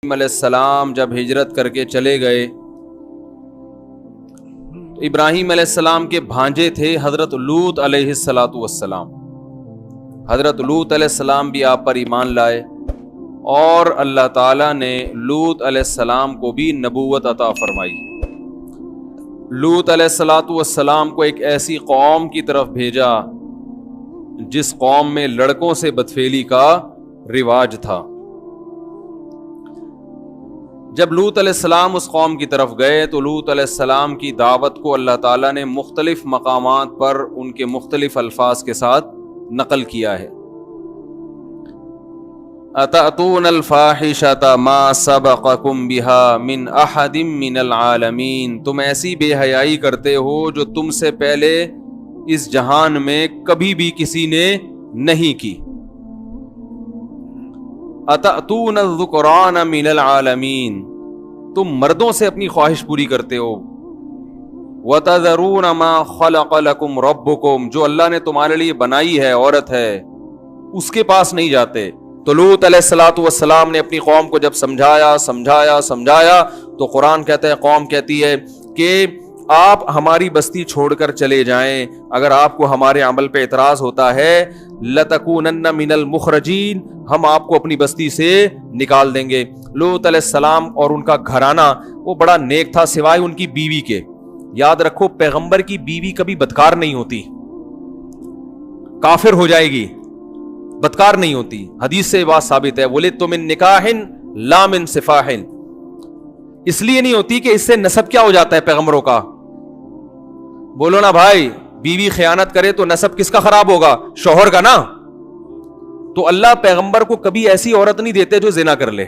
علیہ السلام جب ہجرت کر کے چلے گئے تو ابراہیم علیہ السلام کے بھانجے تھے حضرت لوط علیہ السلام. حضرت لوط علیہ السلام بھی آپ پر ایمان لائے اور اللہ تعالیٰ نے لوط علیہ السلام کو بھی نبوت عطا فرمائی. لوط علیہ السلام کو ایک ایسی قوم کی طرف بھیجا جس قوم میں لڑکوں سے بدفعلی کا رواج تھا. جب لوط علیہ السلام اس قوم کی طرف گئے تو لوط علیہ السلام کی دعوت کو اللہ تعالیٰ نے مختلف مقامات پر ان کے مختلف الفاظ کے ساتھ نقل کیا ہے. اتأتون الفاحشۃ ما سبقکم بها من احد من العالمین، تم ایسی بے حیائی کرتے ہو جو تم سے پہلے اس جہان میں کبھی بھی کسی نے نہیں کی. اتأتون الذکران من العالمین، تم مردوں سے اپنی خواہش پوری کرتے ہو. وتذرون ما خلق لکم ربکم، جو اللہ نے تمہارے لیے بنائی ہے عورت ہے اس کے پاس نہیں جاتے. تو لوط علیہ السلام نے اپنی قوم کو جب سمجھایا تو قرآن کہتا ہے، قوم کہتی ہے کہ آپ ہماری بستی چھوڑ کر چلے جائیں، اگر آپ کو ہمارے عمل پہ اعتراض ہوتا ہے لَتَكُونَنَّ مِنَ الْمُخْرَجِينَ، ہم آپ کو اپنی بستی سے نکال دیں گے. لوط علیہ السلام اور ان کا گھرانہ وہ بڑا نیک تھا سوائے ان کی بیوی کے. یاد رکھو پیغمبر کی بیوی کبھی بدکار نہیں ہوتی، کافر ہو جائے گی، بدکار نہیں ہوتی. حدیث سے بات ثابت ہے، وَلِدْتُ مِن نِكَاحٍ لَا مِن صِفَاحٍ، اس لیے نہیں ہوتی کہ اس سے نسب کیا ہو جاتا ہے پیغمبروں کا. بولو نا بھائی، بیوی خیانت کرے تو نسب کس کا خراب ہوگا؟ شوہر کا نا. تو اللہ پیغمبر کو کبھی ایسی عورت نہیں دیتے جو زنا کر لے،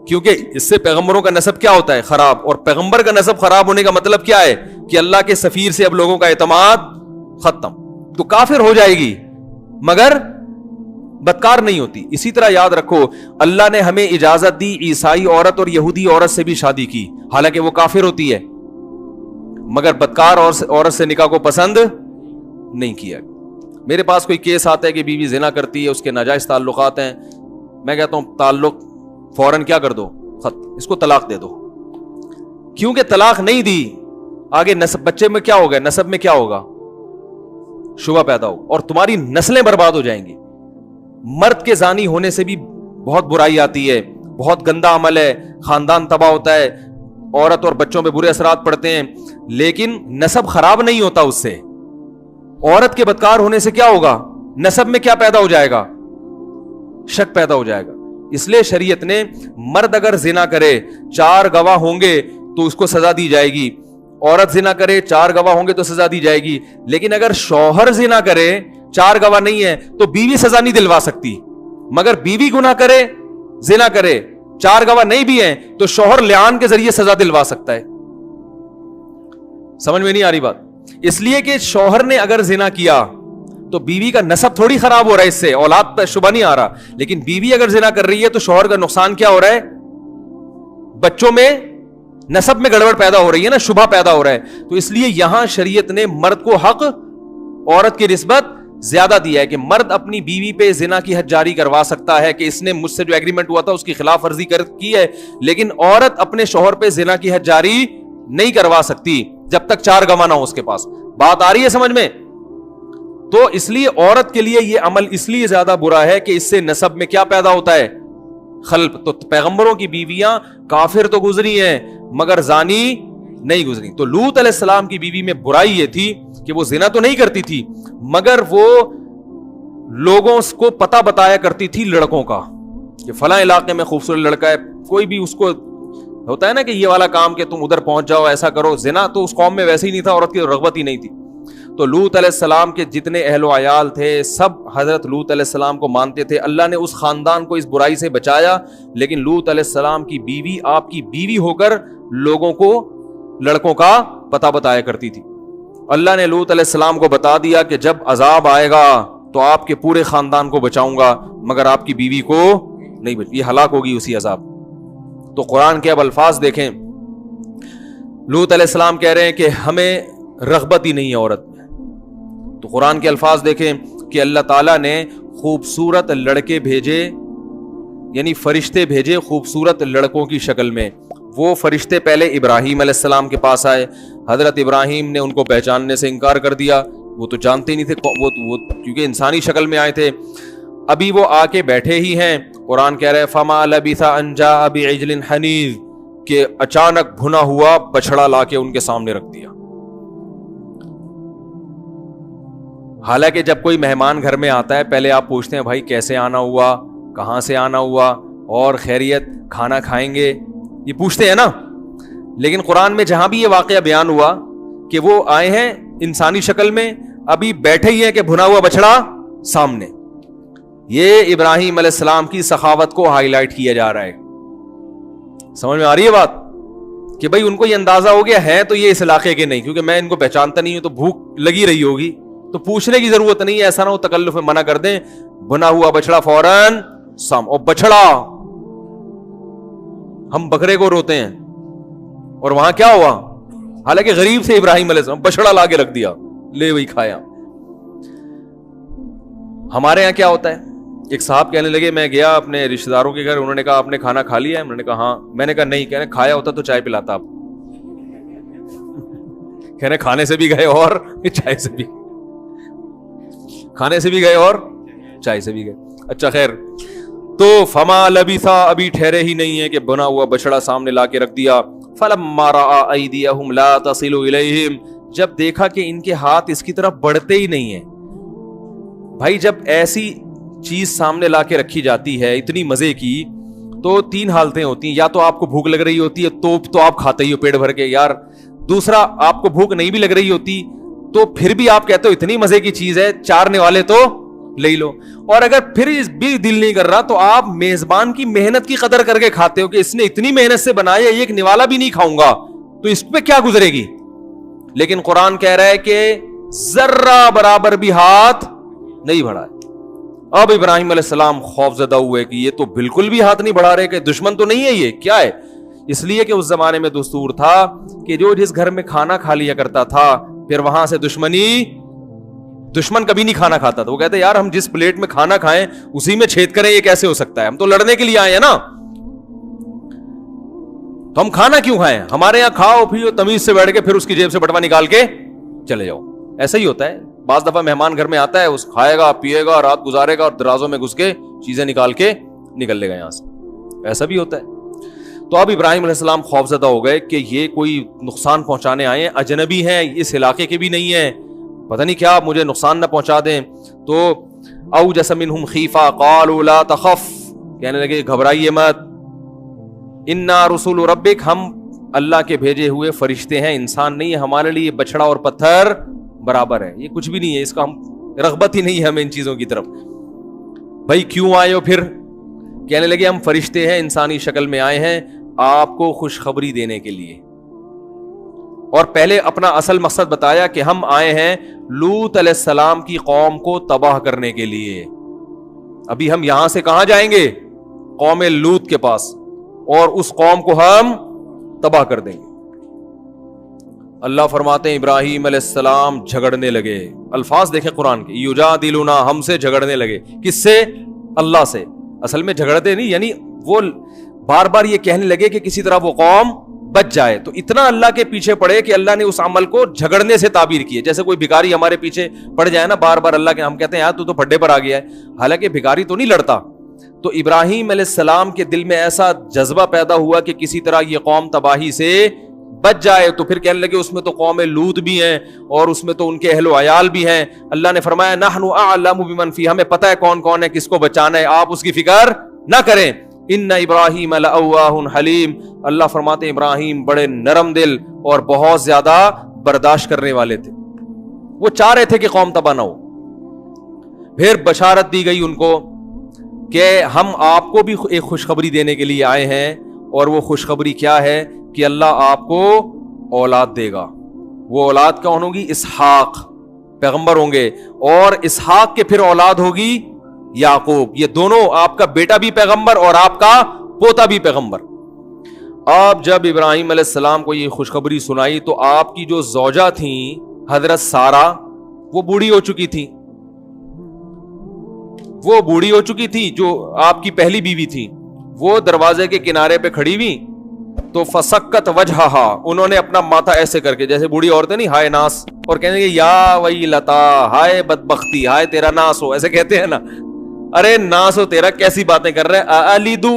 کیونکہ اس سے پیغمبروں کا نسب کیا ہوتا ہے؟ خراب. اور پیغمبر کا نسب خراب ہونے کا مطلب کیا ہے؟ کہ اللہ کے سفیر سے اب لوگوں کا اعتماد ختم. تو کافر ہو جائے گی مگر بدکار نہیں ہوتی. اسی طرح یاد رکھو اللہ نے ہمیں اجازت دی عیسائی عورت اور یہودی عورت سے بھی شادی کی، حالانکہ وہ کافر ہوتی ہے، مگر بدکار عورت سے نکاح کو پسند نہیں کیا. میرے پاس کوئی کیس آتا ہے کہ بیوی زنا کرتی ہے، اس کے ناجائز تعلقات ہیں، میں کہتا ہوں تعلق فوراً کیا کر دو، اس کو طلاق دے دو. کیونکہ طلاق نہیں دی آگے نسب بچے میں کیا ہوگا، نسب میں کیا ہوگا؟ شبہ پیدا ہو اور تمہاری نسلیں برباد ہو جائیں گی. مرد کے زانی ہونے سے بھی بہت برائی آتی ہے، بہت گندا عمل ہے، خاندان تباہ ہوتا ہے، عورت اور بچوں پہ برے اثرات پڑتے ہیں، لیکن نسب خراب نہیں ہوتا اس سے. عورت کے بدکار ہونے سے کیا ہوگا؟ نسب میں کیا پیدا ہو جائے گا؟ شک پیدا ہو جائے گا. اس لیے شریعت نے مرد اگر زنا کرے 4 گواہ ہوں گے تو اس کو سزا دی جائے گی، عورت زنا کرے 4 گواہ ہوں گے تو سزا دی جائے گی. لیکن اگر شوہر زنا کرے 4 گواہ نہیں ہے تو بیوی سزا نہیں دلوا سکتی، مگر بیوی گناہ کرے زنا کرے 4 گواہ نہیں بھی ہیں تو شوہر لعان کے ذریعے سزا دلوا سکتا ہے. سمجھ میں نہیں آ رہی بات؟ اس لیے کہ شوہر نے اگر زنا کیا تو بیوی کا نسب تھوڑی خراب ہو رہا ہے، اس سے اولاد پہ شبہ نہیں آ رہا، لیکن بیوی اگر زنا کر رہی ہے تو شوہر کا نقصان کیا ہو رہا ہے؟ بچوں میں نسب میں گڑبڑ پیدا ہو رہی ہے نا، شبہ پیدا ہو رہا ہے. تو اس لیے یہاں شریعت نے مرد کو حق عورت کی نسبت زیادہ دیا ہے کہ مرد اپنی بیوی پہ زنا کی حد جاری کروا سکتا ہے کہ اس نے مجھ سے جو ایگریمنٹ ہوا تھا اس کی خلاف ورزی کی ہے، لیکن عورت اپنے شوہر پہ زنا کی حد جاری نہیں کروا سکتی جب تک 4 گواہ نہ ہو اس کے پاس. بات آ رہی ہے سمجھ میں؟ تو اس لیے عورت کے لیے یہ عمل اس لیے زیادہ برا ہے کہ اس سے نسب میں کیا پیدا ہوتا ہے؟ خلب. تو پیغمبروں کی بیویاں کافر تو گزری ہیں مگر زانی نہیں گزری. تو لوط علیہ السلام کی بیوی میں برائی یہ تھی کہ وہ زنا تو نہیں کرتی تھی مگر وہ لوگوں کو پتہ بتایا کرتی تھی لڑکوں کا کہ فلاں علاقے میں خوبصورت لڑکا ہے. کوئی بھی اس کو ہوتا ہے نا کہ یہ والا کام کہ تم ادھر پہنچ جاؤ، ایسا کرو. زنا تو اس قوم میں ویسے ہی نہیں تھا، عورت کی رغبت ہی نہیں تھی. تو لوط علیہ السلام کے جتنے اہل و عیال تھے سب حضرت لوط علیہ السلام کو مانتے تھے. اللہ نے اس خاندان کو اس برائی سے بچایا، لیکن لوط علیہ السلام کی بیوی آپ کی بیوی ہو کر لوگوں کو لڑکوں کا پتہ بتایا کرتی تھی. اللہ نے لوط علیہ السلام کو بتا دیا کہ جب عذاب آئے گا تو آپ کے پورے خاندان کو بچاؤں گا مگر آپ کی بیوی کو نہیں یہ ہلاک ہوگی اسی عذاب. تو قرآن کے اب الفاظ دیکھیں، لوط علیہ السلام کہہ رہے ہیں کہ ہمیں رغبت ہی نہیں ہے عورت میں. تو قرآن کے الفاظ دیکھیں کہ اللہ تعالیٰ نے خوبصورت لڑکے بھیجے یعنی فرشتے بھیجے خوبصورت لڑکوں کی شکل میں. وہ فرشتے پہلے ابراہیم علیہ السلام کے پاس آئے. حضرت ابراہیم نے ان کو پہچاننے سے انکار کر دیا, وہ تو جانتے نہیں تھے, وہ کیونکہ انسانی شکل میں آئے تھے. ابھی وہ آ کے بیٹھے ہی ہیں, قرآن کہہ رہے فما لبث ان جاء بعجل حنیذ, کہ اچانک بھنا ہوا بچڑا لا کے ان کے سامنے رکھ دیا. حالانکہ جب کوئی مہمان گھر میں آتا ہے پہلے آپ پوچھتے ہیں بھائی کیسے آنا ہوا, کہاں سے آنا ہوا, اور خیریت, کھانا کھائیں گے, یہ پوچھتے ہیں نا. لیکن قرآن میں جہاں بھی یہ واقعہ بیان ہوا کہ وہ آئے ہیں انسانی شکل میں, ابھی بیٹھے ہی ہیں کہ بھنا ہوا بچڑا سامنے. یہ ابراہیم علیہ السلام کی سخاوت کو ہائی لائٹ کیا جا رہا ہے. سمجھ میں آ رہی ہے بات, کہ بھائی ان کو یہ اندازہ ہو گیا ہے تو یہ اس علاقے کے نہیں, کیونکہ میں ان کو پہچانتا نہیں ہوں تو بھوک لگی رہی ہوگی, تو پوچھنے کی ضرورت نہیں ہے. ایسا نہ ہو تکلف میں منع کر دیں, بنا ہوا بچڑا فوراً سام. اور بچڑا, ہم بکرے کو روتے ہیں, اور وہاں کیا ہوا, حالانکہ غریب سے ابراہیم علیہ السلام, بچڑا لا کے رکھ دیا, لے وہی کھایا. ہمارے یہاں کیا ہوتا ہے, ایک صاحب کہنے لگے میں گیا اپنے رشتہ داروں کے گھر, انہوں نے کہا آپ نے کھانا کھا لیا ہے, میں نے کہا ہاں. میں نے کہا نہیں, کہنے کھایا ہوتا تو چائے پلاتا آپ. کہنے کھانے سے بھی گئے اور چائے سے بھی, کھانے سے بھی گئے اور چائے سے بھی گئے. اچھا خیر, تو فما لبثا, ابھی ٹھہرے ہی نہیں ہے کہ بنا ہوا بچڑا سامنے لا کے رکھ دیا. فلما رأى أيديهم لا تصل إليهم, جب دیکھا کہ ان کے ہاتھ اس کی طرف بڑھتے ہی نہیں ہیں. بھائی جب ایسی چیز سامنے لا کے رکھی جاتی ہے اتنی مزے کی, تو تین حالتیں ہوتی ہیں, یا تو آپ کو بھوک لگ رہی ہوتی ہے تو آپ کھاتے ہی ہو پیٹ بھر کے یار. دوسرا, آپ کو بھوک نہیں بھی لگ رہی ہوتی تو پھر بھی آپ کہتے ہو اتنی مزے کی چیز ہے, چارنے والے تو لے لو. اور اگر پھر بھی دل نہیں کر رہا تو آپ میزبان کی محنت کی قدر کر کے کھاتے ہو کہ اس نے اتنی محنت سے بنایا, ایک نوالا بھی نہیں کھاؤں گا تو اس پہ کیا گزرے گی. لیکن قرآن کہہ رہا ہے کہ ذرہ برابر بھی ہاتھ نہیں بڑھائے. اب ابراہیم علیہ السلام خوف زدہ ہوئے کہ یہ تو بالکل بھی ہاتھ نہیں بڑھا رہے, کہ دشمن تو نہیں ہے, یہ کیا ہے. اس لیے کہ اس زمانے میں دستور تھا کہ جو جس گھر میں کھانا کھا لیا کرتا تھا پھر وہاں سے دشمن کبھی نہیں کھانا کھاتا تھا. وہ کہتے یار ہم جس پلیٹ میں کھانا کھائیں اسی میں چھید کریں, یہ کیسے ہو سکتا ہے, ہم تو لڑنے کے لیے آئے ہیں نا, تو ہم کھانا کیوں کھائیں, ہمارے یہاں کھاؤ پیو تمیز سے بیٹھ کے پھر اس کی جیب سے بٹوا نکال کے چلے جاؤ. ایسا ہی ہوتا ہے. بعض دفعہ مہمان گھر میں آتا ہے, اس کھائے گا پیے گا رات گزارے گا اور درازوں میں گھس کے چیزیں نکال کے نکل لے گا یہاں سے, ایسا بھی ہوتا ہے. تو اب ابراہیم علیہ السلام خوفزدہ ہو گئے کہ یہ کوئی نقصان پہنچانے آئے ہیں, اجنبی ہیں, اس علاقے کے بھی نہیں ہیں, پتہ نہیں کیا مجھے نقصان نہ پہنچا دیں. تو اوجس منہم خیفہ قالوا لا تخف, کہنے لگے گھبرائیے مت, انا رسول ربک, ہم اللہ کے بھیجے ہوئے فرشتے ہیں, انسان نہیں ہے, ہمارے لیے بچڑا اور پتھر برابر ہے, یہ کچھ بھی نہیں ہے, اس کا ہم رغبت ہی نہیں ہے ہمیں ان چیزوں کی طرف. بھائی کیوں آئے ہو پھر, کہنے لگے ہم فرشتے ہیں انسانی شکل میں آئے ہیں آپ کو خوشخبری دینے کے لیے. اور پہلے اپنا اصل مقصد بتایا کہ ہم آئے ہیں لوط علیہ السلام کی قوم کو تباہ کرنے کے لیے. ابھی ہم یہاں سے کہاں جائیں گے, قوم لوط کے پاس, اور اس قوم کو ہم تباہ کر دیں گے. اللہ فرماتے ہیں ابراہیم علیہ السلام جھگڑنے لگے. الفاظ دیکھیں قرآن کے, یجادلنا, ہم سے جھگڑنے لگے. کس سے, اللہ سے. اصل میں جھگڑتے نہیں, یعنی وہ بار بار یہ کہنے لگے کہ کسی طرح وہ قوم بچ جائے. تو اتنا اللہ کے پیچھے پڑے کہ اللہ نے اس عمل کو جھگڑنے سے تعبیر کی ہے. جیسے کوئی بھکاری ہمارے پیچھے پڑ جائے نا بار بار اللہ کے, ہم کہتے ہیں یار تو پھڈے پر آ گیا ہے, حالانکہ بھکاری تو نہیں لڑتا. تو ابراہیم علیہ السلام کے دل میں ایسا جذبہ پیدا ہوا کہ کسی طرح یہ قوم تباہی سے بچ جائے. تو پھر کہنے لگے اس میں تو قوم لوط بھی ہیں اور اس میں تو ان کے اہل و عیال بھی ہیں. اللہ نے فرمایا نحن اعلم بمن فی, ہمیں پتہ ہے کون کون ہے, کس کو بچانا ہے, آپ اس کی فکر نہ کریں. ان ابراہیم لأواہ حلیم, اللہ فرماتے ہیں ابراہیم بڑے نرم دل اور بہت زیادہ برداشت کرنے والے تھے. وہ چاہ رہے تھے کہ قوم تباہ نہ ہو. پھر بشارت دی گئی ان کو کہ ہم آپ کو بھی ایک خوشخبری دینے کے لیے آئے ہیں, اور وہ خوشخبری کیا ہے کہ اللہ آپ کو اولاد دے گا. وہ اولاد کون ہوگی, اسحاق, پیغمبر ہوں گے, اور اسحاق کے پھر اولاد ہوگی یعقوب. یہ دونوں, آپ کا بیٹا بھی پیغمبر اور آپ کا پوتا بھی پیغمبر. اب جب ابراہیم علیہ السلام کو یہ خوشخبری سنائی تو آپ کی جو زوجہ تھیں حضرت سارہ, وہ بوڑھی ہو چکی تھی, جو آپ کی پہلی بیوی تھی, وہ دروازے کے کنارے پہ کھڑی ہوئی تو فسکت وجہہا، انہوں نے اپنا ماتھا ایسے کر کے، جیسے بوڑھی عورتیں نہیں ہائے ناس، اور کہنے گے یا ویلتا، ہائے بدبختی، ہائے تیرا ناس ہو، ایسے کہتے ہیں نا، ارے ناس ہو تیرا، کیسی باتیں کر رہے ہیں، الیدو،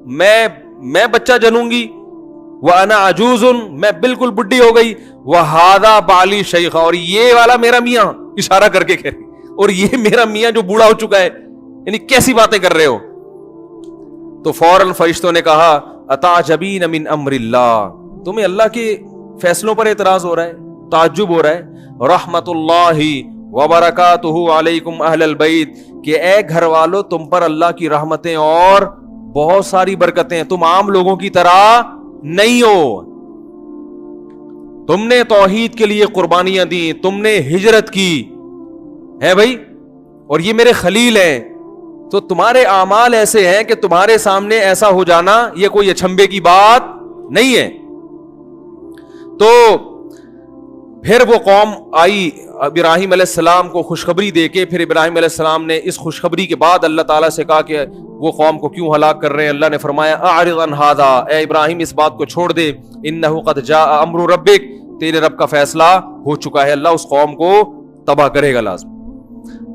میں بچہ جنوں گی، وانا عجوز، میں بالکل بڈھی ہو گئی، وہذا بالی شیخا، اور یہ والا میرا میاں، اشارہ کر کے کہہ رہی، اور یہ میرا میاں جو بوڑھا ہو چکا ہے، یعنی کیسی باتیں کر رہے ہو. تو فوراً فرشتوں نے کہا اتعجبین من امر اللہ، تمہیں اللہ کے فیصلوں پر اعتراض ہو رہا ہے، تعجب ہو رہا ہے. رحمت اللہ وبرکاتہ علیکم اہل البیت، کہ اے گھر والو تم پر اللہ کی رحمتیں اور بہت ساری برکتیں، تم عام لوگوں کی طرح نہیں ہو، تم نے توحید کے لیے قربانیاں دی، تم نے ہجرت کی ہے بھائی، اور یہ میرے خلیل ہیں، تو تمہارے اعمال ایسے ہیں کہ تمہارے سامنے ایسا ہو جانا یہ کوئی اچھمبے کی بات نہیں ہے. تو پھر وہ قوم آئی ابراہیم علیہ السلام کو خوشخبری دے کے، پھر ابراہیم علیہ السلام نے اس خوشخبری کے بعد اللہ تعالیٰ سے کہا کہ وہ قوم کو کیوں ہلاک کر رہے ہیں. اللہ نے فرمایا اعرض عن ھذا، اے ابراہیم اس بات کو چھوڑ دے، انہ قد جاء امر ربک، تیرے رب کا فیصلہ ہو چکا ہے، اللہ اس قوم کو تباہ کرے گا لازم.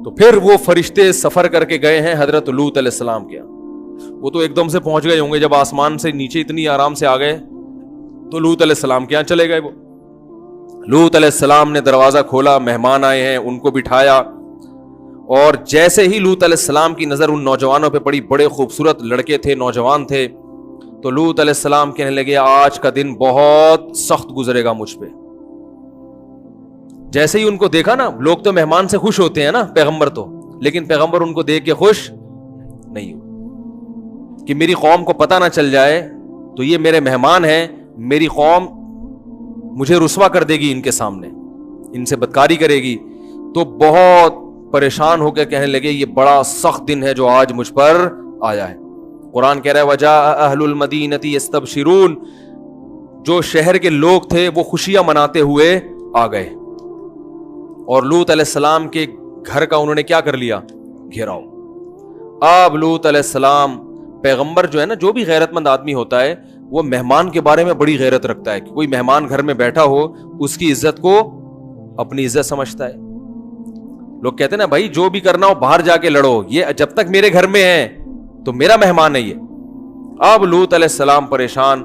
تو پھر وہ فرشتے سفر کر کے گئے ہیں حضرت لوط علیہ السلام کے یہاں. وہ تو ایک دم سے پہنچ گئے ہوں گے، جب آسمان سے نیچے اتنی آرام سے آ گئے تو لوط علیہ السلام کے یہاں چلے گئے. وہ لوط علیہ السلام نے دروازہ کھولا، مہمان آئے ہیں، ان کو بٹھایا، اور جیسے ہی لوط علیہ السلام کی نظر ان نوجوانوں پہ پڑی، بڑے خوبصورت لڑکے تھے، نوجوان تھے، تو لوط علیہ السلام کہنے لگے آج کا دن بہت سخت گزرے گا مجھ پہ. جیسے ہی ان کو دیکھا نا، لوگ تو مہمان سے خوش ہوتے ہیں نا، پیغمبر تو، لیکن پیغمبر ان کو دیکھ کے خوش نہیں ہو کہ میری قوم کو پتہ نہ چل جائے تو یہ میرے مہمان ہیں، میری قوم مجھے رسوا کر دے گی ان کے سامنے، ان سے بدکاری کرے گی. تو بہت پریشان ہو کے کہنے لگے یہ بڑا سخت دن ہے جو آج مجھ پر آیا ہے. قرآن کہہ رہا ہے وجاء اہل المدینۃ یستبشرون، جو شہر کے لوگ تھے وہ خوشیاں مناتے ہوئے آ گئے، اور لوط علیہ السلام کے گھر کا انہوں نے کیا کر لیا، گھیراؤ. اب لوط علیہ السلام پیغمبر جو ہے نا، جو بھی غیرت مند آدمی ہوتا ہے وہ مہمان کے بارے میں بڑی غیرت رکھتا ہے کہ کوئی مہمان گھر میں بیٹھا ہو اس کی عزت کو اپنی عزت سمجھتا ہے. لوگ کہتے ہیں نا بھائی جو بھی کرنا ہو باہر جا کے لڑو، یہ جب تک میرے گھر میں ہے تو میرا مہمان ہے یہ. اب لوط علیہ السلام پریشان،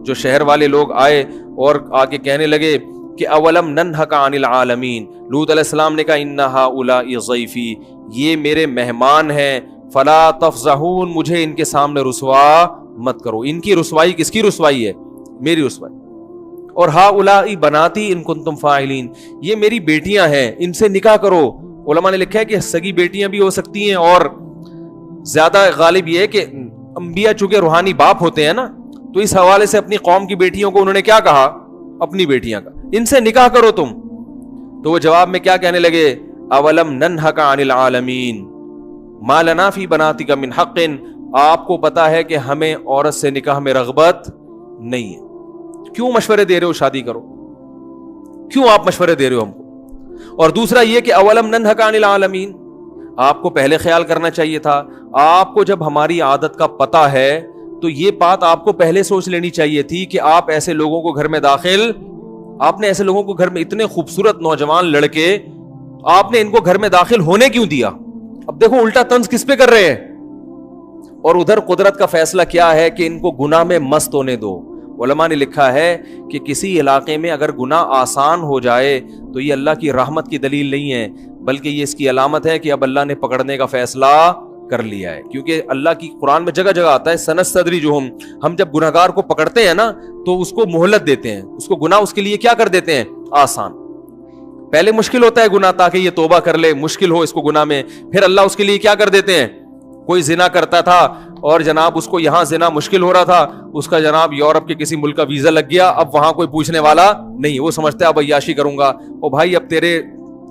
جو شہر والے لوگ آئے اور آ کے کہنے لگے کہ اولم ننہک عن العالمین، لوط علیہ السلام نے کہا ان ہؤلاء ضیفی، یہ میرے مہمان ہیں، فلا تفضحون، مجھے ان کے سامنے رسوا مت کرو. ان کی رسوائی کس کی رسوائی ہے؟ میری رسوائی. اور ہؤلاء بناتی ان کنتم فاعلین، یہ میری بیٹیاں ہیں، ان سے نکاح کرو. علماء نے لکھا ہے کہ سگی بیٹیاں بھی ہو سکتی ہیں، اور زیادہ غالب یہ ہے کہ انبیاء چونکہ روحانی باپ ہوتے ہیں نا، تو اس حوالے سے اپنی قوم کی بیٹیوں کو انہوں نے کیا کہا، اپنی بیٹیاں کا، ان سے نکاح کرو تم. تو وہ جواب میں کیا کہنے لگے، اولم ننہک عن العالمین ما لنا فی بناتک من حق، آپ کو پتا ہے کہ ہمیں عورت سے نکاح میں رغبت نہیں ہے، کیوں مشورے دے رہے ہو شادی کرو، کیوں آپ مشورے دے رہے ہو ہم کو. اور دوسرا یہ کہ اولم ننہک عن العالمین، آپ کو پہلے خیال کرنا چاہیے تھا. آپ کو جب ہماری عادت کا پتہ ہے تو یہ بات آپ کو پہلے سوچ لینی چاہیے تھی کہ آپ ایسے لوگوں کو گھر میں داخل، آپ نے ایسے لوگوں کو گھر میں، اتنے خوبصورت نوجوان لڑکے، آپ نے ان کو گھر میں داخل ہونے کیوں دیا. اب دیکھو الٹا طنز کس پہ کر رہے ہیں. اور ادھر قدرت کا فیصلہ کیا ہے کہ ان کو گناہ میں مست ہونے دو. علماء نے لکھا ہے کہ کسی علاقے میں اگر گناہ آسان ہو جائے تو یہ اللہ کی رحمت کی دلیل نہیں ہے، بلکہ یہ اس کی علامت ہے کہ اب اللہ نے پکڑنے کا فیصلہ کر لیا ہے. کیونکہ اللہ کی قرآن میں جگہ جگہ آتا ہے سنستدرجہم، ہم جب گناہگار کو پکڑتے ہیں نا تو اس کو مہلت دیتے ہیں، اس کو گناہ اس کے لیے کیا کر دیتے ہیں، آسان. پہلے مشکل ہوتا ہے گناہ تاکہ یہ توبہ کر لے، مشکل ہو اس کو گناہ میں، پھر اللہ اس کے لیے کیا کر دیتے ہیں. کوئی زنا کرتا تھا اور جناب اس کو یہاں زنا مشکل ہو رہا تھا، اس کا جناب یورپ کے کسی ملک کا ویزا لگ گیا، اب وہاں کوئی پوچھنے والا نہیں، وہ سمجھتا ہے اب عیاشی کروں گا. او بھائی اب تیرے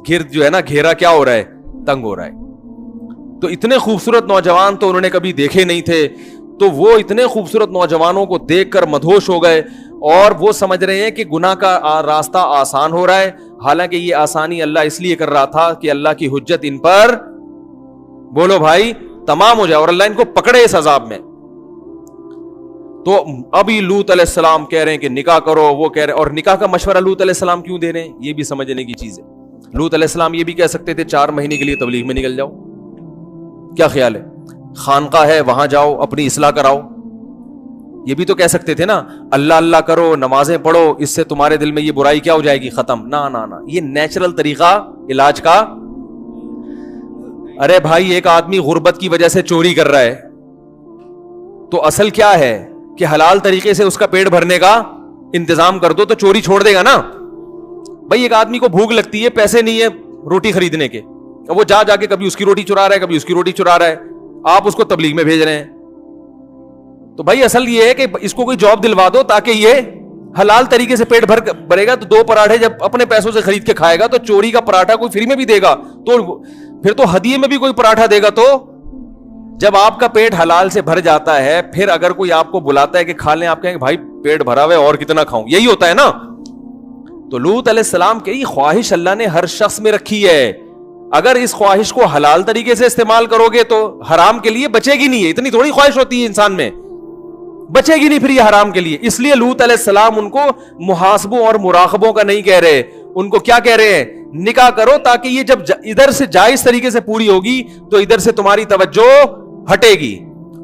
گرد جو ہے نا گھیرا کیا ہو رہا ہے، تنگ ہو رہا ہے. تو اتنے خوبصورت نوجوان تو انہوں نے کبھی دیکھے نہیں تھے، تو وہ اتنے خوبصورت نوجوانوں کو دیکھ کر مدہوش ہو گئے، اور وہ سمجھ رہے ہیں کہ گناہ کا راستہ آسان ہو رہا ہے. حالانکہ یہ آسانی اللہ اس لیے کر رہا تھا کہ اللہ کی حجت ان پر، بولو بھائی، تمام ہو جائے اور اللہ ان کو پکڑے اس عذاب میں. تو ابھی لوط علیہ السلام کہہ رہے ہیں کہ نکاح کرو, وہ کہہ رہے ہیں, اور نکاح کا مشورہ لوط علیہ السلام کیوں دے رہے ہیں یہ بھی سمجھنے کی چیز ہے. لوط علیہ السلام یہ بھی کہہ سکتے تھے 4 مہینے کے لیے تبلیغ میں نکل جاؤ, کیا خیال ہے, خانقاہ ہے وہاں جاؤ اپنی اصلاح کراؤ, یہ بھی تو کہہ سکتے تھے نا, اللہ اللہ کرو, نمازیں پڑھو, اس سے تمہارے دل میں یہ برائی کیا ہو جائے گی, ختم. نہ نہ نہ, یہ نیچرل طریقہ علاج کا. ارے بھائی ایک آدمی غربت کی وجہ سے چوری کر رہا ہے تو اصل کیا ہے کہ حلال طریقے سے اس کا پیٹ بھرنے کا انتظام کر دو تو چوری چھوڑ دے گا نا. بھائی ایک آدمی کو بھوک لگتی ہے, پیسے نہیں ہے روٹی خریدنے کے, وہ جا کے کبھی اس کی روٹی چرا رہا ہے کبھی اس کی روٹی چرا رہا ہے, آپ اس کو تبلیغ میں بھیج رہے ہیں. تو بھائی اصل یہ ہے کہ اس کو کوئی جاب دلوا دو تاکہ یہ حلال طریقے سے پیٹ بھرے گا. تو 2 پراٹھے جب اپنے پیسوں سے خرید کے کھائے گا تو چوری کا پراٹھا کوئی فری میں بھی دے گا تو پھر تو ہدیے میں بھی کوئی پراٹھا دے گا. تو جب آپ کا پیٹ حلال سے بھر جاتا ہے پھر اگر کوئی آپ کو بلاتا ہے کہ کھا لیں, آپ کہیں بھائی پیٹ بھرا ہوا ہے اور کتنا کھاؤں, یہی ہوتا ہے نا. تو لوط علیہ السلام کی یہ خواہش اللہ نے ہر شخص میں رکھی ہے, اگر اس خواہش کو حلال طریقے سے استعمال کرو گے تو حرام کے لیے بچے گی نہیں ہے. اتنی تھوڑی خواہش ہوتی ہے انسان میں, بچے گی نہیں پھر یہ حرام کے لیے. اس لیے لوط علیہ السلام ان کو محاسبوں اور مراقبوں کا نہیں کہہ رہے, ان کو کیا کہہ رہے ہیں, نکاح کرو تاکہ یہ جب ادھر سے جائز طریقے سے پوری ہوگی تو ادھر سے تمہاری توجہ ہٹے گی.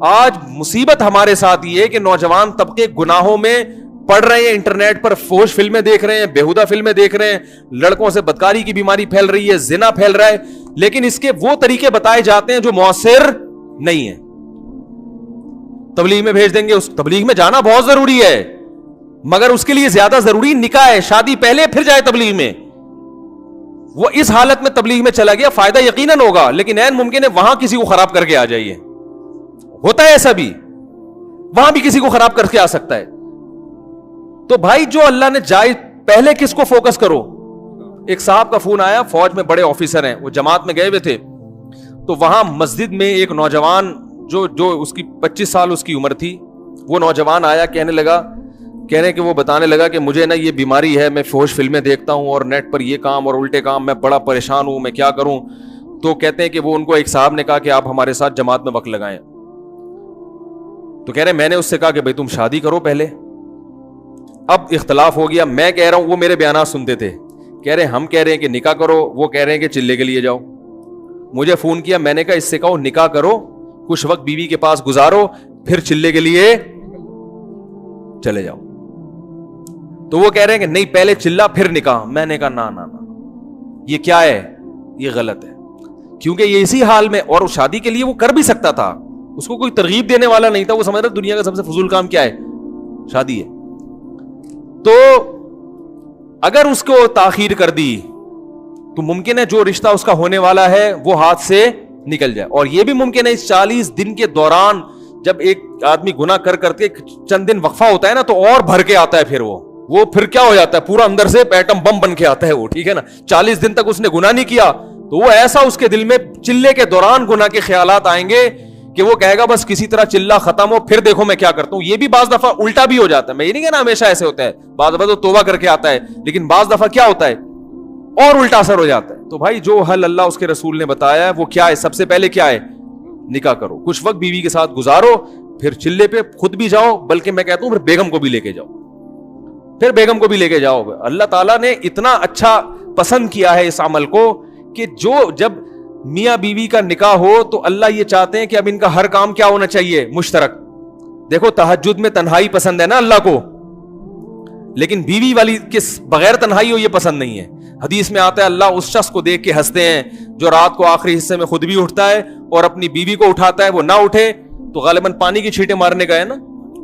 آج مصیبت ہمارے ساتھ یہ ہے کہ نوجوان طبقے گناہوں میں پڑھ رہے ہیں, انٹرنیٹ پر فحش فلمیں دیکھ رہے ہیں, بیہودہ فلمیں دیکھ رہے ہیں, لڑکوں سے بدکاری کی بیماری پھیل رہی ہے, زنا پھیل رہا ہے, لیکن اس کے وہ طریقے بتائے جاتے ہیں جو مؤثر نہیں ہیں. تبلیغ میں بھیج دیں گے, اس تبلیغ میں جانا بہت ضروری ہے مگر اس کے لیے زیادہ ضروری نکاح ہے, شادی پہلے پھر جائے تبلیغ میں. وہ اس حالت میں تبلیغ میں چلا گیا فائدہ یقیناً ہوگا لیکن عین ممکن ہے وہاں کسی کو خراب کر کے آ جائیے, ہوتا ہے ایسا بھی, وہاں بھی کسی کو خراب کر کے آ سکتا ہے. تو بھائی جو اللہ نے جائز, پہلے کس کو فوکس کرو. ایک صاحب کا فون آیا, فوج میں بڑے آفیسر ہیں, وہ جماعت میں گئے ہوئے تھے, تو وہاں مسجد میں ایک نوجوان جو اس کی 25 سال اس کی عمر تھی, وہ نوجوان آیا, کہہ رہے کہ وہ بتانے لگا کہ مجھے نا یہ بیماری ہے, میں فحش فلمیں دیکھتا ہوں اور نیٹ پر یہ کام اور الٹے کام, میں بڑا پریشان ہوں, میں کیا کروں. تو کہتے ہیں کہ وہ ان کو ایک صاحب نے کہا کہ آپ ہمارے ساتھ جماعت میں وقت لگائیں. تو کہہ رہے میں نے اس سے کہا کہ بھائی تم شادی کرو پہلے. اب اختلاف ہو گیا, میں کہہ رہا ہوں, وہ میرے بیانات سنتے تھے, کہہ رہے ہم کہہ رہے ہیں کہ نکاح کرو, وہ کہہ رہے ہیں کہ چلے کے لیے جاؤ. مجھے فون کیا, میں نے کہا اس سے کہو نکاح کرو, کچھ وقت بیوی کے پاس گزارو, پھر چلے کے لیے چلے جاؤ. تو وہ کہہ رہے ہیں کہ نہیں پہلے چلا پھر نکاح. میں نے کہا نہ, یہ کیا ہے, یہ غلط ہے, کیونکہ یہ اسی حال میں, اور شادی کے لیے وہ کر بھی سکتا تھا, اس کو کوئی ترغیب دینے والا نہیں تھا, وہ سمجھ رہا دنیا کا سب سے فضول کام کیا ہے, شادی ہے. تو اگر اس کو تاخیر کر دی تو ممکن ہے جو رشتہ اس کا ہونے والا ہے وہ ہاتھ سے نکل جائے. اور یہ بھی ممکن ہے اس 40 دن کے دوران جب ایک آدمی گناہ کرتے چند دن وقفہ ہوتا ہے نا, تو اور بھر کے آتا ہے, پھر وہ پھر کیا ہو جاتا ہے, پورا اندر سے ایٹم بم بن کے آتا ہے وہ, ٹھیک ہے نا. 40 دن تک اس نے گناہ نہیں کیا تو وہ ایسا اس کے دل میں چلے کے دوران گناہ کے خیالات آئیں گے کہ وہ کہے گا بس کسی طرح چلا ختم ہو, پھر دیکھو میں کیا کرتا ہوں. یہ بھی بعض دفعہ الٹا بھی ہو جاتا ہے, میں یہ نہیں کہنا ہمیشہ ایسے ہوتا ہے, بعض دفعہ تو توبہ کر کے آتا ہے, لیکن بعض دفعہ کیا ہوتا ہے اور الٹا اثر ہو جاتا ہے. تو بھائی جو حل اللہ اس کے رسول نے بتایا ہے وہ کیا ہے, سب سے پہلے کیا ہے, نکاح کرو, کچھ وقت بیوی کے ساتھ گزارو, پھر چلے پہ خود بھی جاؤ, بلکہ میں کہتا ہوں پھر بیگم کو بھی لے کے جاؤ, پھر بیگم کو بھی لے کے جاؤ. اللہ تعالیٰ نے اتنا اچھا پسند کیا ہے اس عمل کو کہ جو جب میاں بیوی کا نکاح ہو تو اللہ یہ چاہتے ہیں کہ اب ان کا ہر کام کیا ہونا چاہیے, مشترک. دیکھو تہجد میں تنہائی پسند ہے نا اللہ کو, لیکن بیوی والی کس بغیر تنہائی ہو یہ پسند نہیں ہے. حدیث میں آتا ہے اللہ اس شخص کو دیکھ کے ہنستے ہیں جو رات کو آخری حصے میں خود بھی اٹھتا ہے اور اپنی بیوی کو اٹھاتا ہے, وہ نہ اٹھے تو غالباً پانی کی چھینٹیں مارنے کا ہے نا,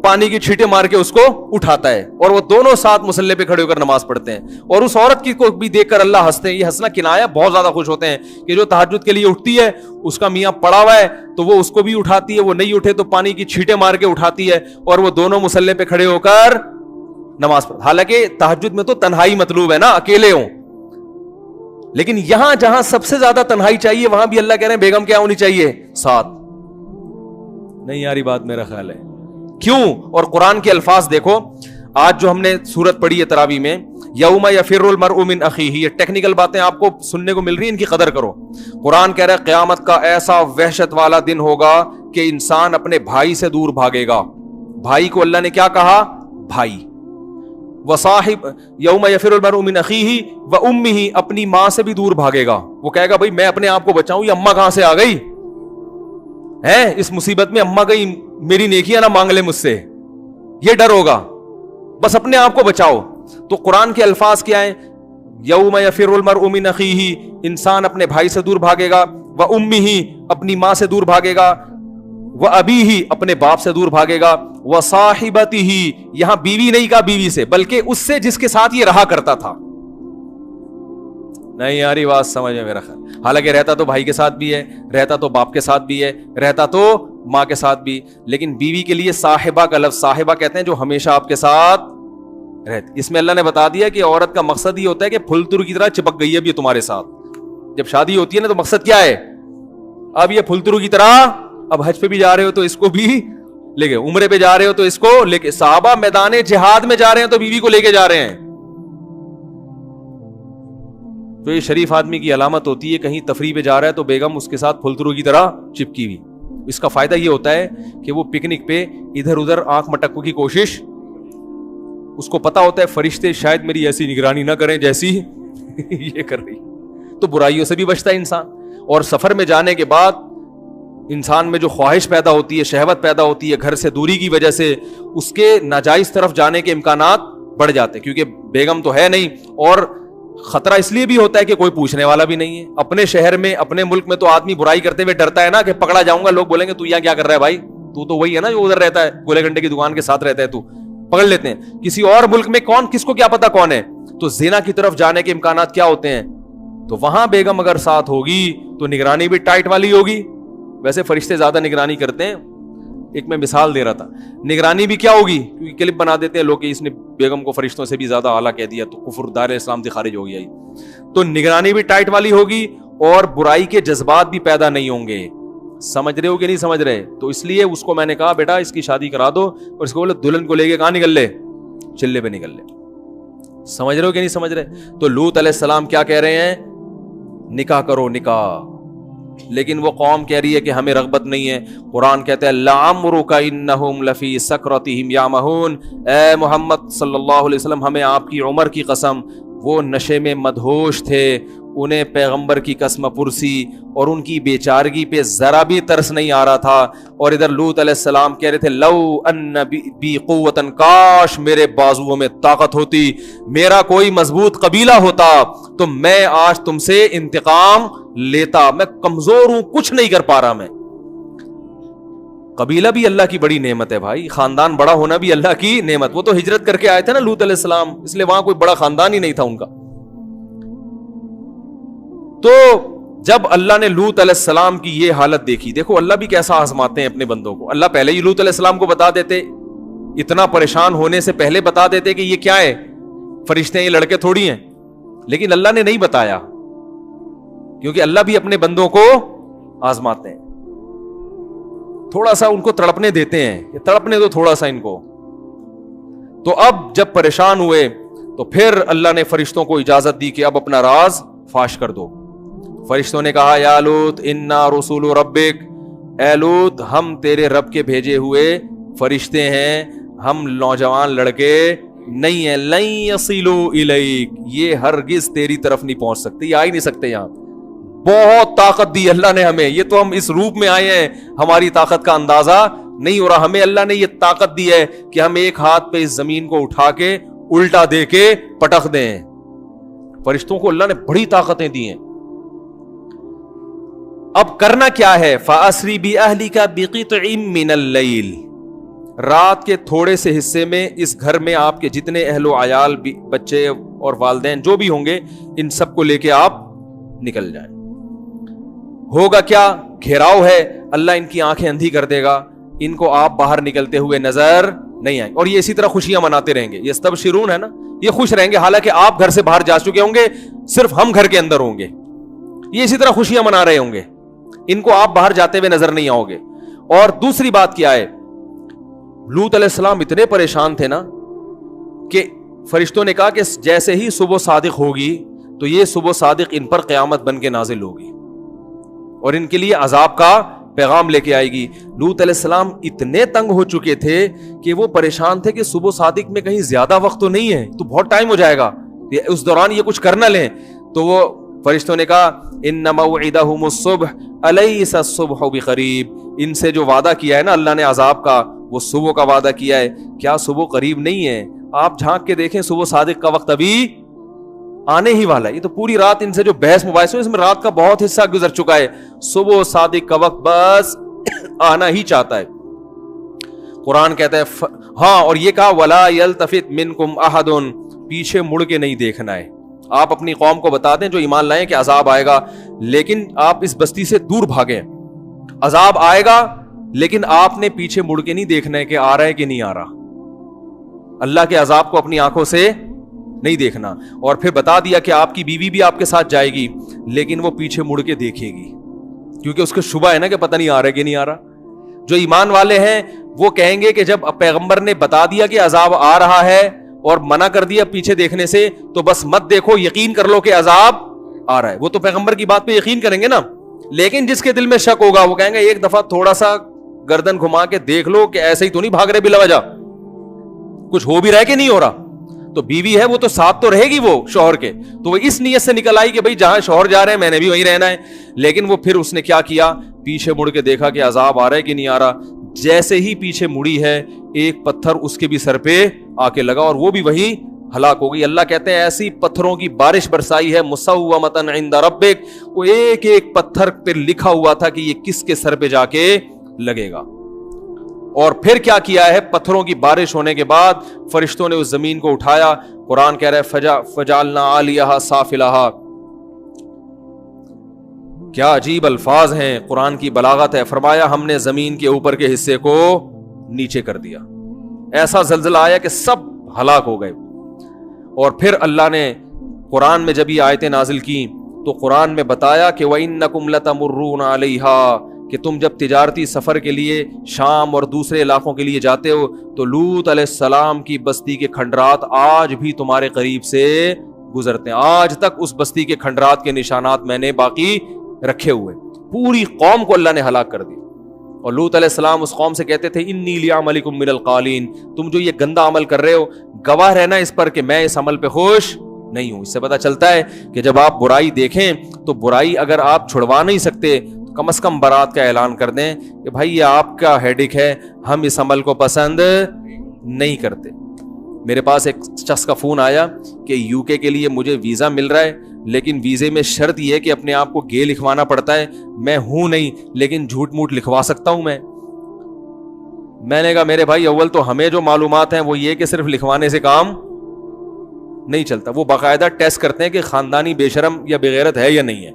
پانی کی چھینٹیں مار کے اس کو اٹھاتا ہے, اور وہ دونوں ساتھ مصلے پہ کھڑے ہو کر نماز پڑھتے ہیں. اور اس عورت کی کو بھی دیکھ کر اللہ ہنستے ہیں. یہ ہنسنا کنایا, بہت زیادہ خوش ہوتے ہیں کہ جو تہجد کے لیے اٹھتی ہے اس کا میاں پڑا ہوا ہے تو وہ اس کو بھی اٹھاتی ہے, وہ نہیں اٹھے تو پانی کی چھینٹیں مار کے اٹھاتی ہے, اور وہ دونوں مصلے پہ کھڑے ہو کر نماز پڑھ. حالانکہ تہجد میں تو تنہائی مطلوب ہے نا, اکیلے ہوں, لیکن یہاں جہاں سب سے زیادہ تنہائی چاہیے وہاں بھی اللہ کہہ رہے ہیں بیگم کیا ہونی چاہیے, ساتھ. نہیں یاری بات میرا خیال ہے کیوں. اور قرآن کے الفاظ دیکھو, آج جو ہم نے سورت پڑھی ہے تراویح میں, یوم یفر المرء من اخیہ, یہ ٹیکنیکل باتیں آپ کو سننے کو مل رہی ہیں, ان کی قدر کرو. قرآن کہہ رہا ہے قیامت کا ایسا وحشت والا دن ہوگا کہ انسان اپنے بھائی سے دور بھاگے گا, بھائی کو اللہ نے کیا کہا؟ بھائی. وصاحب یوم یفر المرء من اخیہ وامہ، اپنی ماں سے بھی دور بھاگے گا. وہ کہے گا بھائی میں اپنے آپ کو بچاؤں، یہ اماں کہاں سے آ گئی ہے، اس مصیبت میں اماں کہیں میری نیکیاں نہ مانگ لے مجھ سے، یہ ڈر ہوگا. بس اپنے آپ کو بچاؤ. تو قرآن کے الفاظ کیا ہیں؟ یوم یفر المرء من اخیہ، انسان اپنے بھائی سے دور بھاگے گا، وامہ، اپنی ماں سے دور بھاگے گا، وابیہ، اپنے باپ سے دور بھاگے گا، وصاحبتہ، یہاں بیوی نہیں کہا بیوی سے، بلکہ اس سے جس کے ساتھ یہ رہا کرتا تھا. نہیں یاری بات سمجھ میں میرا خیال. حالانکہ رہتا تو بھائی کے ساتھ بھی ہے، رہتا تو باپ کے ساتھ بھی ہے، رہتا تو ماں کے ساتھ بھی، لیکن بیوی کے لیے صاحبہ کا لفظ، صاحبہ کہتے ہیں جو ہمیشہ آپ کے ساتھ رہتی. اس میں اللہ نے بتا دیا کہ عورت کا مقصد یہ ہوتا ہے کہ پھل تر کی طرح چپک گئی ہے اب یہ تمہارے ساتھ. جب شادی ہوتی ہے نا تو مقصد کیا ہے؟ اب یہ پھل ترو کی طرح، اب حج پہ بھی جا رہے ہو تو اس کو بھی لے کے، عمرے پہ جا رہے ہو تو اس کو لے کے، صحابہ میدان جہاد میں جا رہے ہیں تو بیوی کو لے کے جا رہے ہیں. تو یہ شریف آدمی کی علامت ہوتی ہے، کہیں تفریح پہ جا رہا ہے تو بیگم اس کے ساتھ پھلترو کی طرح چپکی ہوئی. اس کا فائدہ یہ ہوتا ہے کہ وہ پکنک پہ ادھر ادھر آنکھ مٹکوں کی کوشش، اس کو پتا ہوتا ہے فرشتے شاید میری ایسی نگرانی نہ کریں جیسی یہ کر رہی. تو برائیوں سے بھی بچتا ہے انسان. اور سفر میں جانے کے بعد انسان میں جو خواہش پیدا ہوتی ہے، شہوت پیدا ہوتی ہے، گھر سے دوری کی وجہ سے اس کے ناجائز طرف جانے کے امکانات بڑھ جاتے ہیں، کیونکہ بیگم تو ہے نہیں، اور خطرہ اس لیے بھی ہوتا ہے کہ کوئی پوچھنے والا بھی نہیں ہے. اپنے شہر میں، اپنے ملک میں تو آدمی برائی کرتے ہوئے ڈرتا ہے نا کہ پکڑا جاؤں گا، لوگ بولیں گے تو یہاں کیا کر رہا ہے بھائی، تو وہی ہے نا جو ادھر رہتا ہے، گولے گھنٹے کی دکان کے ساتھ رہتا ہے، تو پکڑ لیتے ہیں. کسی اور ملک میں کون، کس کو کیا پتا کون ہے. تو زنا کی طرف جانے کے امکانات کیا ہوتے ہیں. تو وہاں بیگم اگر ساتھ ہوگی تو نگرانی بھی ٹائٹ والی ہوگی. ویسے فرشتے زیادہ نگرانی کرتے ہیں، ایک میں مثال دے رہا تھا. نگرانی بھی کیا ہوگی، کیونکہ کلپ بنا دیتے ہیں لوگ کہ اس نے بیگم کو فرشتوں سے بھی زیادہ اعلیٰ کہہ دیا تو کفر دار اسلام سے خارج ہو گیا. تو نگرانی بھی ٹائٹ والی ہوگی اور برائی کے جذبات بھی پیدا نہیں ہوں گے. سمجھ رہے ہو کہ نہیں سمجھ رہے؟ تو اس لیے اس کو میں نے کہا بیٹا اس کی شادی کرا دو، اور اس کو بولے دلہن کو لے کے کہاں نکل لے، چلے پہ نکل لے. سمجھ رہے ہو کہ نہیں سمجھ رہے؟ تو لوط علیہ السلام کیا کہہ رہے ہیں؟ نکاح کرو نکاح. لیکن وہ قوم کہہ رہی ہے کہ ہمیں رغبت نہیں ہے. قرآن کہتا ہے لعمرک انہم لفی سکرتہم یعمہون، اے محمد صلی اللہ علیہ وسلم ہمیں آپ کی عمر کی قسم، وہ نشے میں مدہوش تھے، انہیں پیغمبر کی قسم پرسی اور ان کی بیچارگی پہ ذرا بھی ترس نہیں آ رہا تھا. اور ادھر لوط علیہ السلام کہہ رہے تھے لو ان بی قوتن، کاش میرے بازوؤں میں طاقت ہوتی، میرا کوئی مضبوط قبیلہ ہوتا تو میں آج تم سے انتقام لیتا. میں کمزور ہوں، کچھ نہیں کر پا رہا. میں قبیلہ بھی اللہ کی بڑی نعمت ہے بھائی، خاندان بڑا ہونا بھی اللہ کی نعمت. وہ تو ہجرت کر کے آئے تھے نا لوط علیہ السلام، اس لیے وہاں کوئی بڑا خاندان ہی نہیں تھا ان کا. تو جب اللہ نے لوط علیہ السلام کی یہ حالت دیکھی، دیکھو اللہ بھی کیسا آزماتے ہیں اپنے بندوں کو. اللہ پہلے ہی لوط علیہ السلام کو بتا دیتے، اتنا پریشان ہونے سے پہلے بتا دیتے کہ یہ کیا ہے، فرشتے ہیں، یہ لڑکے تھوڑی ہیں. لیکن اللہ نے نہیں بتایا، کیونکہ اللہ بھی اپنے بندوں کو آزماتے ہیں، تھوڑا سا ان کو تڑپنے دیتے ہیں، یہ تڑپنے دو تھوڑا سا ان کو. تو اب جب پریشان ہوئے تو پھر اللہ نے فرشتوں کو اجازت دی کہ اب اپنا راز فاش کر دو. فرشتوں نے کہا یا لوط انا رسول ربک، اے لوط ہم تیرے رب کے بھیجے ہوئے فرشتے ہیں، ہم نوجوان لڑکے نہیں ہیں. لن یصلوا الیک، یہ ہرگز تیری طرف نہیں پہنچ سکتے، یہ آ ہی نہیں سکتے یہاں. بہت طاقت دی اللہ نے ہمیں، یہ تو ہم اس روپ میں آئے ہیں، ہماری طاقت کا اندازہ نہیں ہو رہا. ہمیں اللہ نے یہ طاقت دی ہے کہ ہم ایک ہاتھ پہ اس زمین کو اٹھا کے الٹا دے کے پٹخ دیں. فرشتوں کو اللہ نے بڑی طاقتیں دی ہیں. اب کرنا کیا ہے؟ فَأَسْرِ بِأَهْلِكَ بِقِطْعٍ مِّنَ اللَّيْلِ، رات کے تھوڑے سے حصے میں اس گھر میں آپ کے جتنے اہل و عیال، بچے اور والدین جو بھی ہوں گے، ان سب کو لے کے آپ نکل جائیں. ہوگا کیا؟ گھیراؤ ہے، اللہ ان کی آنکھیں اندھی کر دے گا، ان کو آپ باہر نکلتے ہوئے نظر نہیں آئیں. اور یہ اسی طرح خوشیاں مناتے رہیں گے. یہ یستبشرون ہے نا، یہ خوش رہیں گے حالانکہ آپ گھر سے باہر جا چکے ہوں گے، صرف ہم گھر کے اندر ہوں گے. یہ اسی طرح خوشیاں منا رہے ہوں گے، ان کو آپ باہر جاتے ہوئے نظر نہیں آؤ گے. اور دوسری بات کیا ہے، لوط علیہ السلام اتنے پریشان تھے نا کہ فرشتوں نے کہا کہ جیسے ہی صبح صادق ہوگی تو یہ صبح صادق ان پر قیامت بن کے نازل ہوگی اور ان کے لیے عذاب کا پیغام لے کے آئے گی. لوط علیہ السلام اتنے تنگ ہو چکے تھے کہ وہ پریشان تھے کہ صبح صادق میں کہیں زیادہ وقت تو نہیں ہے, تو بہت ٹائم ہو جائے گا, اس دوران یہ کچھ کر نہ لیں. تو وہ فرشتوں نے کہا ان موعدہم الصبح الیس الصبح بقریب, ان سے جو وعدہ کیا ہے نا اللہ نے عذاب کا, وہ صبح کا وعدہ کیا ہے, کیا صبح قریب نہیں ہے؟ آپ جھانک کے دیکھیں صبح صادق کا وقت ابھی آنے ہی والا ہے. یہ تو پوری رات ان سے جو بحث مباحث اس میں رات کا بہت حصہ گزر چکا ہے, صبح صادق کا وقت بس آنا ہی چاہتا ہے. قرآن کہتا ہے ہاں, اور یہ کہا ولا یلتفت منکم احد, پیچھے مڑ کے نہیں دیکھنا ہے. آپ اپنی قوم کو بتا دیں جو ایمان لائیں کہ عذاب آئے گا, لیکن آپ اس بستی سے دور بھاگیں. عذاب آئے گا لیکن آپ نے پیچھے مڑ کے نہیں دیکھنا ہے کہ آ رہا ہے کہ نہیں آ رہا. اللہ کے عذاب کو اپنی آنکھوں سے نہیں دیکھنا. اور پھر بتا دیا کہ آپ کی بیوی بھی آپ کے ساتھ جائے گی, لیکن وہ پیچھے مڑ کے دیکھے گی, کیونکہ اس کو شبہ ہے نا کہ پتہ نہیں آ رہا ہے کہ نہیں آ رہا. جو ایمان والے ہیں وہ کہیں گے کہ جب پیغمبر نے بتا دیا کہ عذاب آ رہا ہے اور منع کر دیا پیچھے دیکھنے سے, تو بس مت دیکھو, یقین کر لو کہ عذاب آ رہا ہے. وہ تو پیغمبر کی بات پہ یقین کریں گے نا. لیکن جس کے دل میں شک ہوگا وہ کہیں گے ایک دفعہ تھوڑا سا گردن گھما کے دیکھ لو کہ ایسے ہی تو نہیں بھاگ رہے بلا وجہ, کچھ ہو بھی رہا ہے کہ نہیں ہو رہا. تو بیوی ہے وہ تو ساتھ تو رہے گی وہ شوہر کے, تو وہ اس نیت سے نکل آئی کہ بھائی جہاں شوہر جا رہے ہیں میں نے بھی وہیں رہنا ہے. لیکن وہ پھر اس نے کیا کیا, پیچھے مڑ کے دیکھا کہ عذاب آ رہا ہے کہ نہیں آ رہا. جیسے ہی پیچھے مڑی ہے ایک پتھر اس کے بھی سر پہ آ کے لگا اور وہ بھی وہی ہلاک ہو گئی. اللہ کہتے ہیں ایسی پتھروں کی بارش برسائی ہے مسومۃ عند ربک, وہ ایک ایک پتھر پہ لکھا ہوا تھا کہ یہ کس کے سر پہ جا کے لگے گا. اور پھر کیا کیا ہے, پتھروں کی بارش ہونے کے بعد فرشتوں نے اس زمین کو اٹھایا. قرآن کہہ رہا ہے فجعلنا عالیہا سافلہا. کیا عجیب الفاظ ہیں, قرآن کی بلاغت ہے. فرمایا ہم نے زمین کے اوپر کے حصے کو نیچے کر دیا, ایسا زلزلہ آیا کہ سب ہلاک ہو گئے. اور پھر اللہ نے قرآن میں جب یہ آیتیں نازل کی تو قرآن میں بتایا کہ وَإِنَّكُمْ لَتَمُرُّونَ عَلَيْهَا, کہ تم جب تجارتی سفر کے لیے شام اور دوسرے علاقوں کے لیے جاتے ہو تو لوط علیہ السلام کی بستی کے کھنڈرات آج بھی تمہارے قریب سے گزرتے ہیں. آج تک اس بستی کے کھنڈرات کے نشانات میں نے باقی رکھے ہوئے. پوری قوم کو اللہ نے ہلاک کر دی. اور لوط علیہ السلام اس قوم سے کہتے تھے انی لعملکم من القالین, تم جو یہ گندا عمل کر رہے ہو گواہ رہنا اس پر کہ میں اس عمل پہ خوش نہیں ہوں. اس سے پتہ چلتا ہے کہ جب آپ برائی دیکھیں تو برائی اگر آپ چھڑوا نہیں سکتے تو کم از کم برات کا اعلان کر دیں کہ بھائی یہ آپ کا ہیڈک ہے, ہم اس عمل کو پسند نہیں کرتے. میرے پاس ایک شخص کا فون آیا کہ یو کے لیے مجھے ویزا مل رہا ہے, لیکن ویزے میں شرط یہ ہے کہ اپنے آپ کو گے لکھوانا پڑتا ہے. میں ہوں نہیں لیکن جھوٹ موٹ لکھوا سکتا ہوں میں نے کہا میرے بھائی اول تو ہمیں جو معلومات ہیں وہ یہ کہ صرف لکھوانے سے کام نہیں چلتا. وہ باقاعدہ ٹیسٹ کرتے ہیں کہ خاندانی بے شرم یا بغیرت ہے یا نہیں ہے.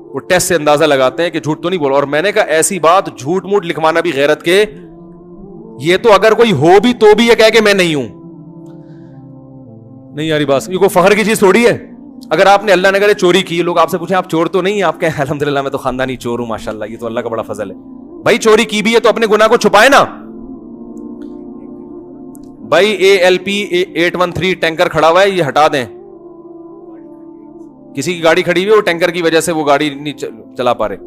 وہ ٹیسٹ سے اندازہ لگاتے ہیں کہ جھوٹ تو نہیں بولا. اور میں نے کہا ایسی بات جھوٹ موٹ لکھوانا بھی غیرت کے, یہ تو اگر کوئی ہو بھی تو بھی یہ کہے کہ میں نہیں ہوں. نہیں یاری بات, یہ کوئی فخر کی چیز تھوڑی ہے. اگر آپ نے اللہ نے کرے چوری کی, لوگ آپ سے پوچھیں آپ چور تو نہیں ہیں, آپ کہیں الحمدللہ میں تو خاندانی چور ہوں ماشاءاللہ, یہ تو اللہ کا بڑا فضل ہے. بھائی چوری کی بھی ہے تو اپنے گناہ کو چھپائے نا. بھائی ALP 813 ٹینکر کھڑا ہوا ہے, یہ ہٹا دیں. کسی کی گاڑی کھڑی ہوئی ہے, وہ ٹینکر کی وجہ سے وہ گاڑی نہیں چلا پا رہے.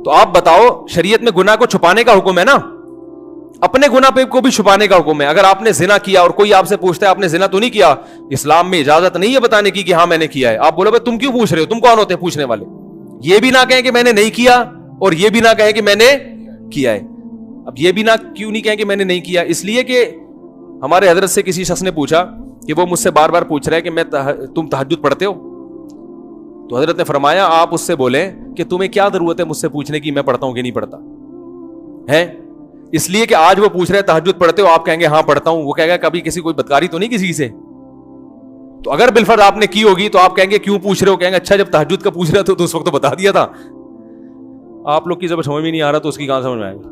تو آپ بتاؤ شریعت میں گناہ کو چھپانے کا حکم ہے نا, اپنے گناہ پہ کو بھی چھپانے کا حکم ہے. اگر آپ نے زنا کیا اور کوئی آپ سے پوچھتا ہے آپ نے زنا تو نہیں کیا, اسلام میں اجازت نہیں ہے بتانے کی کہ ہاں میں نے کیا ہے. آپ بولو بھائی تم کیوں پوچھ رہے ہو, تم کون ہوتے ہیں پوچھنے والے. یہ بھی نہ کہیں کہ میں نے نہیں کیا اور یہ بھی نہ کہیں کہ میں نے کیا ہے. اب یہ بھی نہ کیوں نہیں کہیں کہ میں نے نہیں کیا, اس لیے کہ ہمارے حضرت سے کسی شخص نے پوچھا کہ وہ مجھ سے بار بار پوچھ رہا ہے کہ تم تہجد پڑھتے ہو. تو حضرت نے فرمایا آپ اس سے بولیں کہ تمہیں کیا ضرورت ہے مجھ سے پوچھنے کی میں پڑھتا ہوں کہ نہیں پڑھتا ہے. اس لیے کہ آج وہ پوچھ رہے تہجد پڑھتے ہو, آپ کہیں گے ہاں پڑھتا ہوں, وہ کہے گا کبھی کسی کوئی بدکاری تو نہیں کسی سے. تو اگر بالفرض آپ نے کی ہوگی تو آپ کہیں گے کیوں پوچھ رہے ہو, کہیں گے اچھا جب تہجد کا پوچھ رہے تو اس وقت تو بتا دیا تھا. آپ لوگ کی جب سمجھ میں نہیں آ رہا تو اس کی کہاں سمجھ میں آئے گا.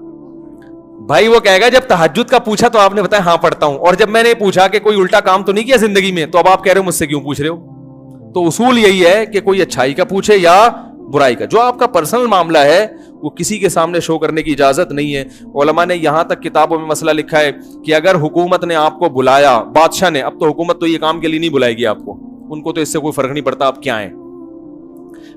بھائی وہ کہے گا جب تہجد کا پوچھا تو آپ نے بتایا ہاں پڑھتا ہوں, اور جب میں نے پوچھا کہ کوئی الٹا کام تو نہیں کیا زندگی میں, تو اب آپ کہہ رہے ہو مجھ سے کیوں پوچھ رہے ہو. تو اصول یہی ہے کہ کوئی اچھائی کا پوچھے یا برائی کا. جو آپ کا پرسنل معاملہ ہے وہ کسی کے سامنے شو کرنے کی اجازت نہیں ہے. علماء نے یہاں تک کتابوں میں مسئلہ لکھا ہے کہ اگر حکومت نے آپ کو بلایا, بادشاہ نے, اب تو حکومت تو یہ کام کے لیے نہیں بلائے گی آپ کو, ان کو تو اس سے کوئی فرق نہیں پڑتا آپ کیا ہیں.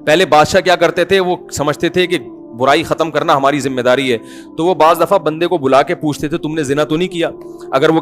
پہلے بادشاہ کیا کرتے تھے, وہ سمجھتے تھے کہ برائی ختم کرنا ہماری ذمہ داری ہے. تو وہ بعض دفعہ بندے کو بلا کے پوچھتے تھے تم نے زنا تو نہیں کیا؟ اگر وہ